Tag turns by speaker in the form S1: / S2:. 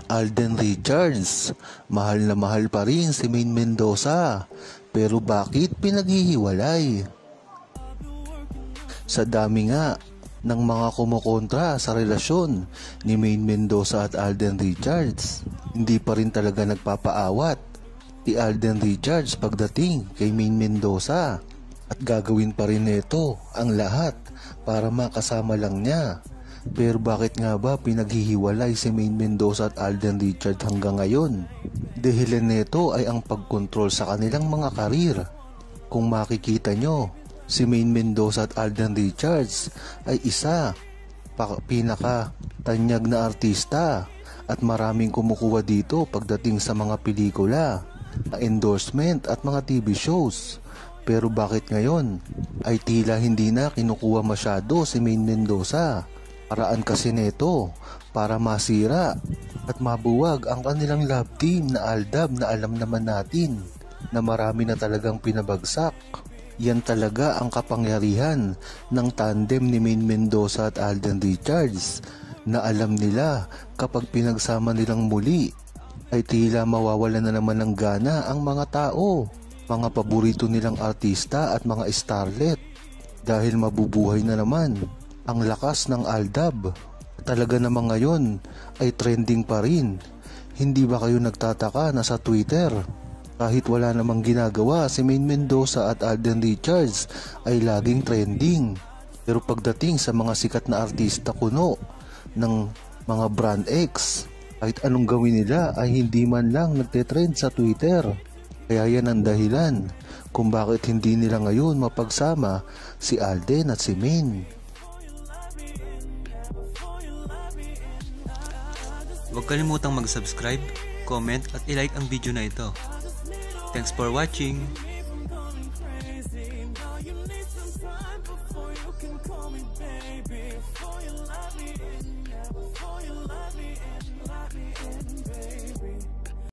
S1: Alden Richards, mahal na mahal pa rin si Maine Mendoza, pero bakit pinaghihiwalay? Sa dami nga ng mga kumukontra sa relasyon ni Maine Mendoza at Alden Richards, hindi pa rin talaga nagpapaawat si Alden Richards pagdating kay Maine Mendoza, at gagawin pa rin nito ang lahat para makasama lang niya. Pero bakit nga ba pinaghihiwalay si Maine Mendoza at Alden Richards hanggang ngayon? Dahilan nito ay ang pagkontrol sa kanilang mga karir. Kung makikita nyo, si Maine Mendoza at Alden Richards ay isa pinaka-tanyag na artista at maraming kumukuha dito pagdating sa mga pelikula, endorsement at mga TV shows. Pero bakit ngayon ay tila hindi na kinukuha masyado si Maine Mendoza? Paraan kasi nito para masira at mabuwag ang kanilang love team na Aldab na alam naman natin na marami na talagang pinabagsak. Yan talaga ang kapangyarihan ng tandem ni Maine Mendoza at Alden Richards, na alam nila kapag pinagsama nilang muli ay tila mawawalan na naman ng gana ang mga tao, mga paborito nilang artista at mga starlet, dahil mabubuhay na naman ang lakas ng Aldab. Talaga namang ngayon ay trending pa rin. Hindi ba kayo nagtataka na sa Twitter, kahit wala namang ginagawa si Maine Mendoza at Alden Richards ay laging trending? Pero pagdating sa mga sikat na artista kuno ng mga brand X, kahit anong gawin nila ay hindi man lang nagte-trend sa Twitter. Kaya yan ang dahilan kung bakit hindi nila ngayon mapagsama si Alden at si Maine.
S2: Huwag kalimutang mag-subscribe, comment at ilike ang video na ito. Thanks for watching!
S3: Before you love me,